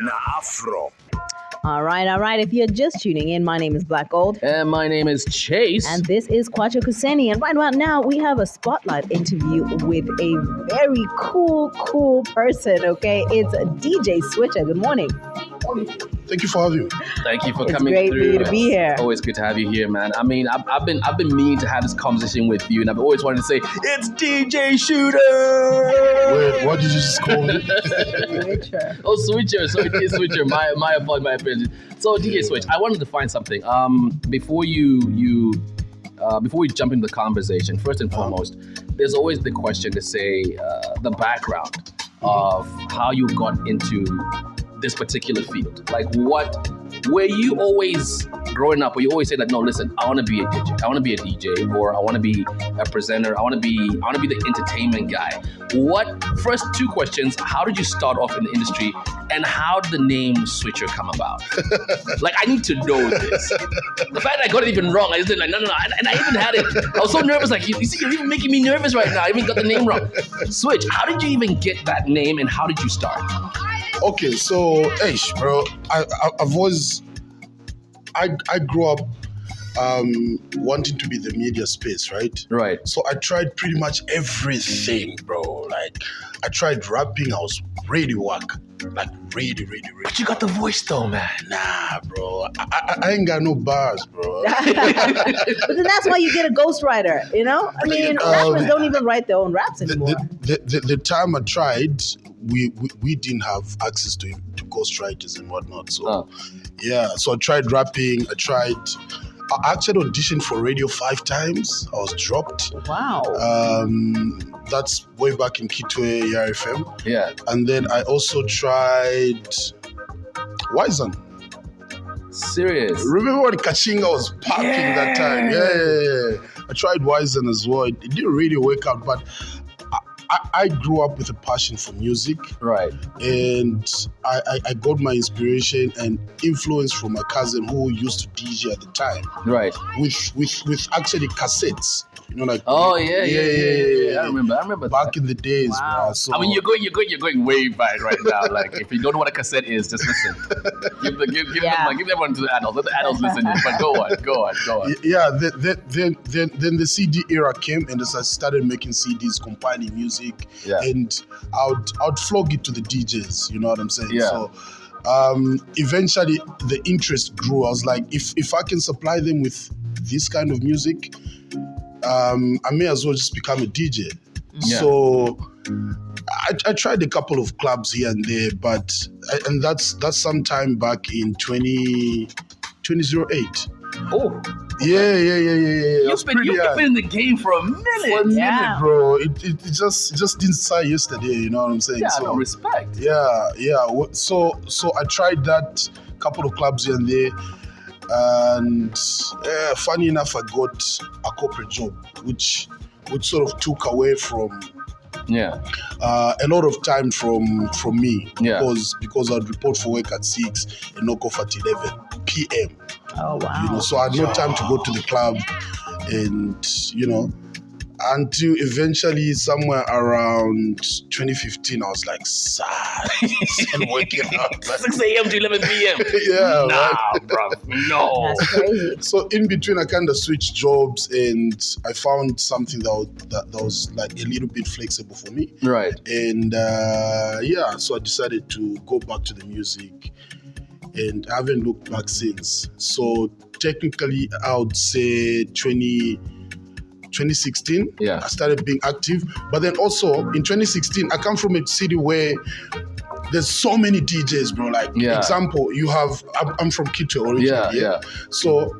na Afro. All right. If you're just tuning in, my name is Black Gold. And my name is Chase. And this is Kwacha Kuseni. And right about now, we have a spotlight interview with a very cool person, okay? It's DJ Switcher. Good morning. Thank you for having me. Thank you for It's coming great through. for you to be here. Always good to have you here, man. I mean, I've been meaning to have this conversation with you, and I've always wanted to say it's DJ Shooter. Wait, what did you just call me? Switcher. Oh, Switcher. So it is Switcher. My apologies. So DJ Switch, I wanted to find something. Before before we jump into the conversation, first and foremost, there's always the question to say the background of how you got into this particular field. Like, were you always growing up, where you always say that, no, listen, I want to be a DJ, or I want to be a presenter, I want to be the entertainment guy. First two questions, how did you start off in the industry, and how did the name Switcher come about? Like, I need to know this. The fact that I got it even wrong, I just did no, and I even had it. I was so nervous, like, you see, you're even making me nervous right now. I even got the name wrong. Switch, how did you even get that name, and how did you start? Okay, so, bro, I've always, I grew up wanting to be the media space, right? Right. So I tried pretty much everything, bro. Like, I tried rapping, I was ready work. Like, ready. But you got the voice though, man. Nah, bro. I ain't got no bars, bro. But then that's why you get a ghostwriter, you know? I mean, rappers don't even write their own raps anymore. The time I tried, we didn't have access to ghostwriters and whatnot. So so I tried rapping. I actually auditioned for radio 5 times. I was dropped. Wow. That's way back in Kitwe, FM. Yeah. And then I also tried Wizen. Serious. Remember when Kachinga was popping that time? Yeah. I tried Wizen as well. It didn't really work out, but I grew up with a passion for music, right? And I got my inspiration and influence from my cousin who used to DJ at the time, right? With actually cassettes, you know, like yeah. I remember back that. In the days. Wow. Bro, so, I mean, you're going way back right now. Like, if you don't know what a cassette is, just listen. Give everyone to the adults. Let the adults listen. But go on. Yeah. Then the CD era came, and as I started making CDs, compiling music, and I'd flog it to the DJs. You know what I'm saying? Yeah. So eventually the interest grew. I was like, if I can supply them with this kind of music, I may as well just become a DJ. Yeah. So I tried a couple of clubs here and there, and that's sometime back in 2008. Oh. Yeah. You've been in the game for a minute. Bro. It just didn't start yesterday, you know what I'm saying? Yeah, so, respect. Yeah. So I tried that couple of clubs here and there, and funny enough, I got a corporate job, which sort of took away from a lot of time from me, because I'd report for work at 6 and knock off at 11 p.m. Oh wow! You know, so I had no time to go to the club, and until eventually somewhere around 2015, I was like, sad and waking up 6 a.m. to 11 p.m. Yeah, nah, bro, no. That's crazy. So in between, I kind of switched jobs, and I found something that was like a little bit flexible for me. Right. And so I decided to go back to the music, and I haven't looked back since. So technically, I would say 2016, I started being active. But then also in 2016, I come from a city where there's so many DJs, bro. Like, example, you have, I'm from Kitwe originally. Yeah. So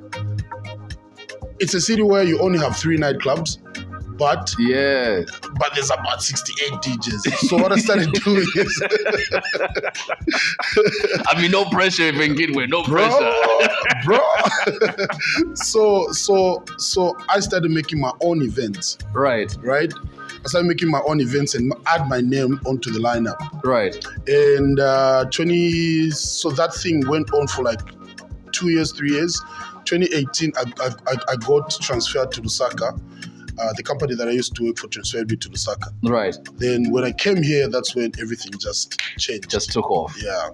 it's a city where you only have 3 nightclubs. But there's about 68 DJs. So what I started doing is, I mean, no pressure, even Kitwe, no pressure, bro. So I started making my own events. Right. I started making my own events and add my name onto the lineup. Right. And so that thing went on for like 2 years, 3 years. 2018, I got transferred to Lusaka. The company that I used to work for transferred me to Lusaka. Right. Then when I came here, that's when everything just changed. Just took off. Yeah.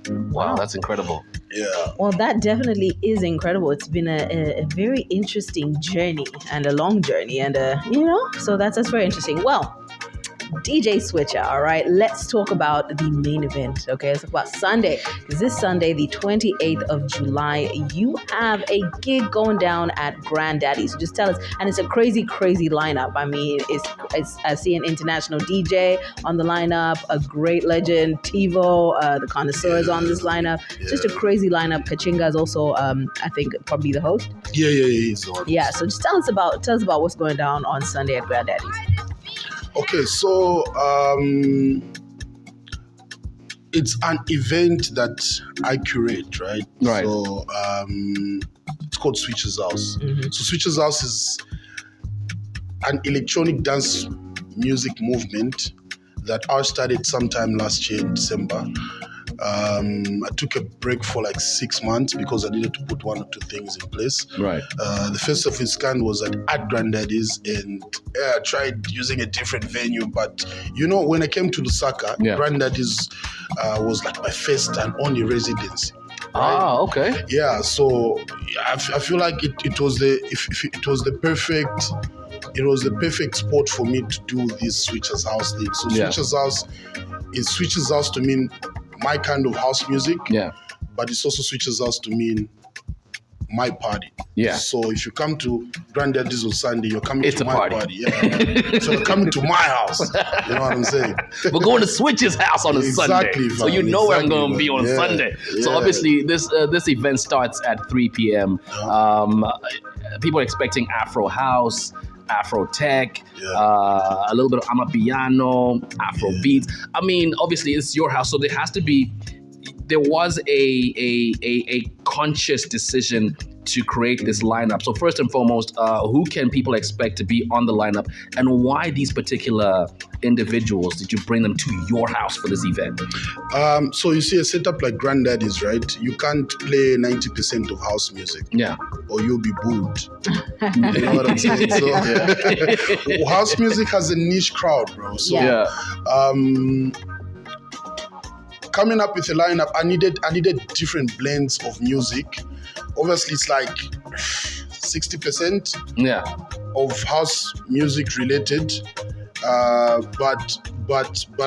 Wow, that's incredible. Yeah. Well, that definitely is incredible. It's been a very interesting journey and a long journey, and so that's very interesting. Well, DJ Switcher, all right, let's talk about the main event, okay? Let's talk about Sunday, because this Sunday, the 28th of July, you have a gig going down at Granddaddys. So just tell us, and it's a crazy, crazy lineup. I mean, it's I see an international DJ on the lineup, a great legend, TiVo, the connoisseurs on this lineup. Just a crazy lineup. Kachinga is also, I think, probably the host. Yeah, he's the host. Yeah, so just tell us about what's going down on Sunday at Granddaddys. Okay, so it's an event that I curate, right? Right. So it's called Switcher's House. Mm-hmm. So Switcher's House is an electronic dance music movement that I started sometime last year in December. I took a break for like 6 months because I needed to put one or two things in place. Right. The first of its kind was at Granddaddys, and I tried using a different venue. But when I came to Lusaka, Granddaddys was like my first and only residency. Right? Ah, okay. Yeah, so I feel like it was the perfect spot for me to do this Switcher's House thing. So Switcher's House to mean my kind of house music, but it's also Switcher's House to mean my party. Yeah. So if you come to Granddaddys on Sunday, you're coming to my party. Yeah. So you're coming to my house. You know what I'm saying? We're going to Switch's house on a Sunday. So you know where I'm going to be on Sunday. Yeah. So obviously this event starts at 3 p.m. People are expecting Afro house, Afro tech, a little bit of Amapiano, Afro beats. I mean, obviously it's your house, so there was a conscious decision to create this lineup. So first and foremost, who can people expect to be on the lineup, and why these particular individuals did you bring them to your house for this event? So you see a setup like Granddaddys, right? You can't play 90% of house music. Yeah. Or you'll be booed. You know what I'm saying? So house music has a niche crowd, bro. So coming up with a lineup, I needed different blends of music. Obviously, it's like 60% of house music related, but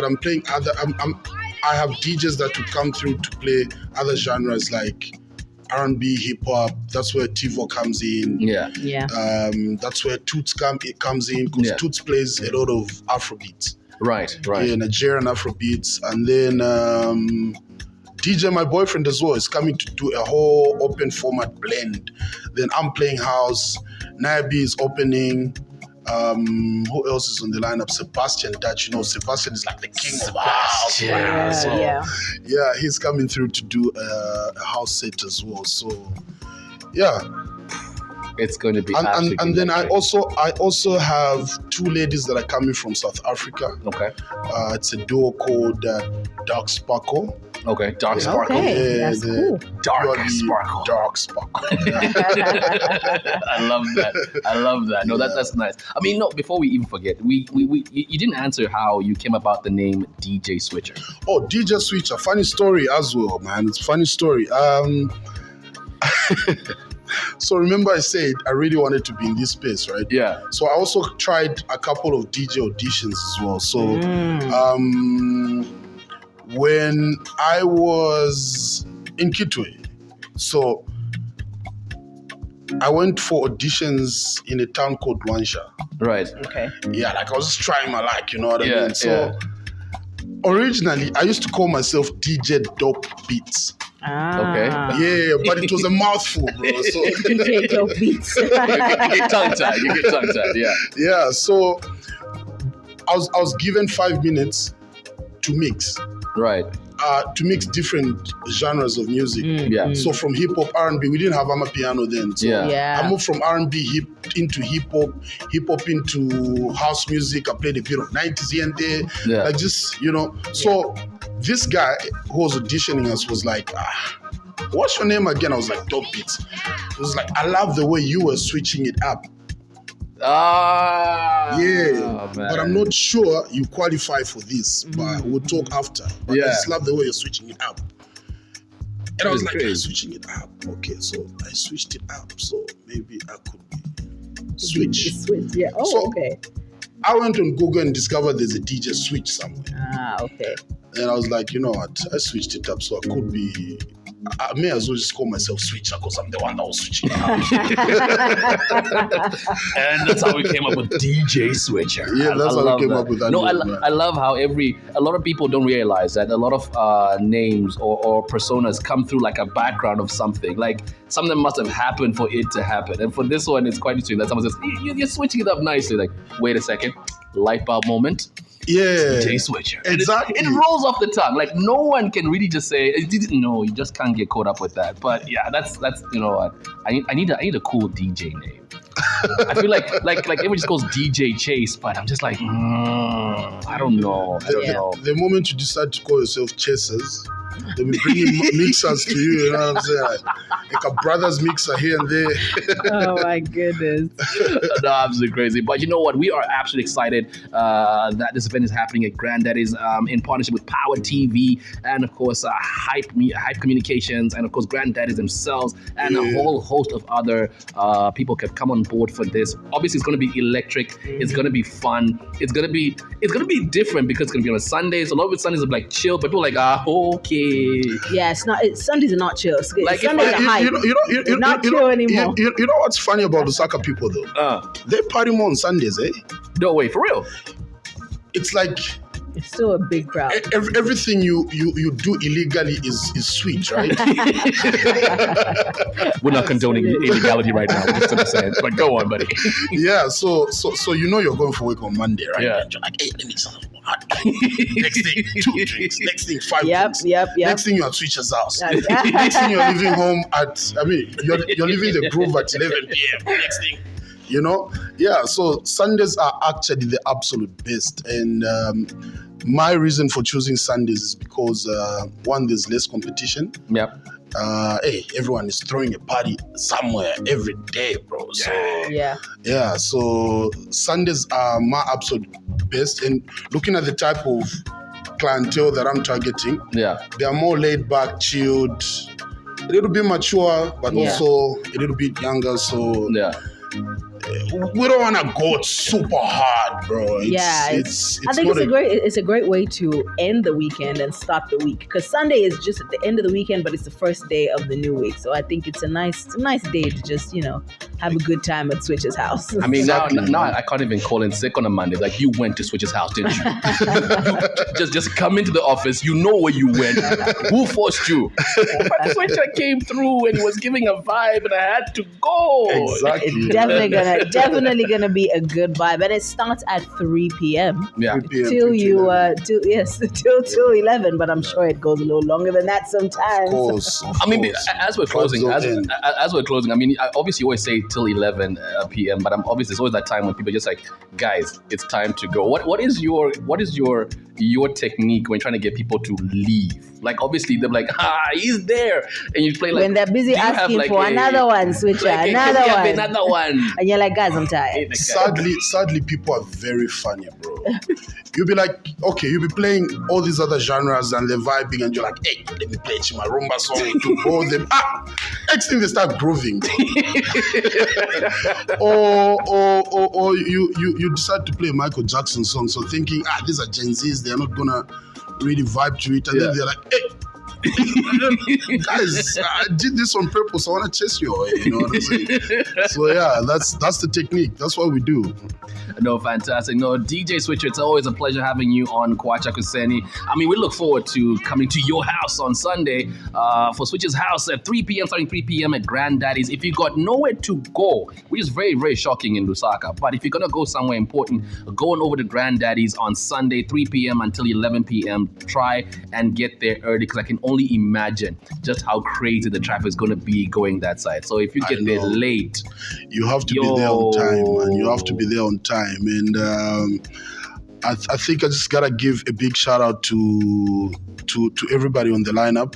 I'm playing other. I have DJs that will come through to play other genres like R&B, hip hop. That's where TiVo comes in. That's where Toots comes in, because Toots plays a lot of Afrobeats. Right. Yeah, Nigerian Afrobeats. And then DJ, my boyfriend as well, is coming to do a whole open format blend. Then I'm playing house. Nabi is opening. Who else is on the lineup? Sebastian Dutch. Sebastian is like the king of house. Yeah, he's coming through to do a house set as well. So, yeah. It's going to be and then I also have two ladies that are coming from South Africa. Okay. It's a duo called Dark Sparkle. Okay, Dark Sparkle. Okay, that's cool. Dark Sparkle. Dark Sparkle. I love that. No, that's nice. I mean, no, before we even forget, you didn't answer how you came about the name DJ Switcher. Oh, DJ Switcher. Funny story as well, man. It's a funny story. So remember I said I really wanted to be in this space, right? Yeah. So I also tried a couple of DJ auditions as well. So when I was in Kitwe, so I went for auditions in a town called Luansha. Right. Okay. Yeah, like I was just trying my luck, you know what I mean? So originally I used to call myself DJ Dope Beats. Okay. Yeah, but it was a mouthful, bro. So DJ Dope Beats. You get tongue-tied. Yeah. Yeah. So I was given 5 minutes to mix. Right. To mix different genres of music. Yeah. So from hip hop, R&B, we didn't have Amapiano then. So I moved from R&B into hip hop into house music. I played a bit of 90s here and there. Yeah. Like just, So this guy who was auditioning us was like, what's your name again? I was like, Dope Beats. He was like, I love the way you were switching it up. But I'm not sure you qualify for this, but we'll talk after. But I just love the way you're switching it up. And I was like, I'm switching it up. Okay, so I switched it up. So maybe I could switch. Yeah. Oh, so okay. I went on Google and discovered there's a DJ switch somewhere. Okay. And I was like, you know what? I switched it up so I could be. I may as well just call myself switcher because I'm the one that was switching it up. And that's how we came up with DJ Switcher. Yeah, that's how we came up with that. No, I love how a lot of people don't realize that a lot of names or personas come through like a background of something. Like something must have happened for it to happen. And for this one, it's quite interesting that someone says, you're switching it up nicely. Like, wait a second, light bulb moment. Yeah, DJ Switcher. Exactly. It rolls off the tongue. Like no one can really just say, no, you just can't get caught up with that. But yeah, that's you know what? I need a cool DJ name. I feel like everyone just goes DJ Chase, but I'm just like, I don't know. The moment you decide to call yourself Chasers, they'll be bringing mixers to you, you know what I'm saying? Like a brothers mixer here and there. Oh my goodness. No, absolutely crazy. But you know what? We are absolutely excited that this event is happening at Granddaddys in partnership with Power TV and of course Hype Communications and of course Granddaddys themselves and a whole host of other people can come on board for this. Obviously it's going to be electric. It's going to be fun. It's going to be different because it's going to be on Sundays. A lot of Sundays are like chill, but people are like, okay. Yeah, Sundays are not chill. Like Sundays are hype. Not chill anymore. You know what's funny about the soccer people though? They party more on Sundays, eh? No way, for real. It's like it's still a big crowd. Everything you do illegally is sweet, right? We're not condoning illegality right now. We're just gonna say it. But go on, buddy. Yeah, so you know you're going for work on Monday, right? Yeah. And you're like, hey, let me some hot drink. Next thing, 2 drinks. Next thing, 5 drinks. Yep. Next thing, you're at Switcher's house. Next thing, you're leaving home you're leaving the Grove at 11 p.m. Next thing, you know? Yeah, so Sundays are actually the absolute best. And my reason for choosing Sundays is because, one, there's less competition. Yep. Hey, everyone is throwing a party somewhere every day, bro. So yeah. So Sundays are my absolute best. And looking at the type of clientele that I'm targeting, they are more laid back, chilled, a little bit mature, but also a little bit younger. So we don't want to go super hard, bro. It's I think it's a great way to end the weekend and start the week because Sunday is just at the end of the weekend, but it's the first day of the new week. So I think it's a nice day to just have a good time at Switch's house. I mean, now I can't even call in sick on a Monday. Like you went to Switch's house, didn't you? just come into the office. You know where you went. Who forced you? But Switcher came through and he was giving a vibe, and I had to go. Exactly. It's definitely gonna be a good vibe, and it starts at 3 p.m. Yeah, till 11. But I'm sure it goes a little longer than that sometimes. Of course. I mean, as we're closing, I mean, I obviously always say till 11 p.m. But obviously there's always that time when people are just like, guys, it's time to go. What is your technique when trying to get people to leave? Like obviously they're like, he's there, and you play like when they're busy asking for another one, Switcher, another one, and you're like, guys, I'm tired. Sadly, people are very funny, bro. You'll be like, okay, you'll be playing all these other genres and they're vibing, and you're like, hey, let me play my rumba song to bore them. Next thing they start grooving, or you decide to play a Michael Jackson song, so thinking, these are Gen Zs, they're not gonna really vibe to it, and then they're like, hey, guys, I did this on purpose. I want to chase you away. You know what I'm saying? So yeah, that's the technique. That's what we do. No, fantastic. No, DJ Switcher, it's always a pleasure having you on Kwacha Kuseni. I mean, we look forward to coming to your house on Sunday for Switcher's house at 3 p.m., starting 3 p.m. at Granddaddys. If you got nowhere to go, which is very, very shocking in Lusaka, but if you're going to go somewhere important, go on over to Granddaddys on Sunday, 3 p.m. until 11 p.m. Try and get there early because I can only imagine just how crazy the traffic is going to be going that side. So if you get there late, you have to be there on time, man. You have to be there on time. And I think I just gotta give a big shout out to everybody on the lineup.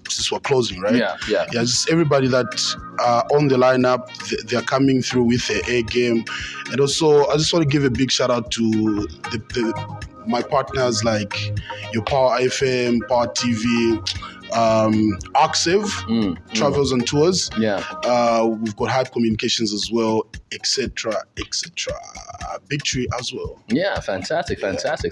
Since we're closing, right? Yeah. Just everybody that on the lineup, they're coming through with their A game. And also, I just want to give a big shout out to my partners like your Power FM, Power TV, Arxiv travels on tours. Yeah. We've got Hype Communications as well, etc., etc. Big Tree as well. Yeah, fantastic.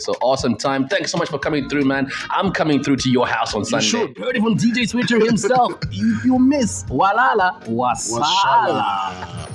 So awesome time. Thanks so much for coming through, man. I'm coming through to your house on Sunday. should. Heard it from DJ Switcher himself. If you miss, walala, wasala. Washala.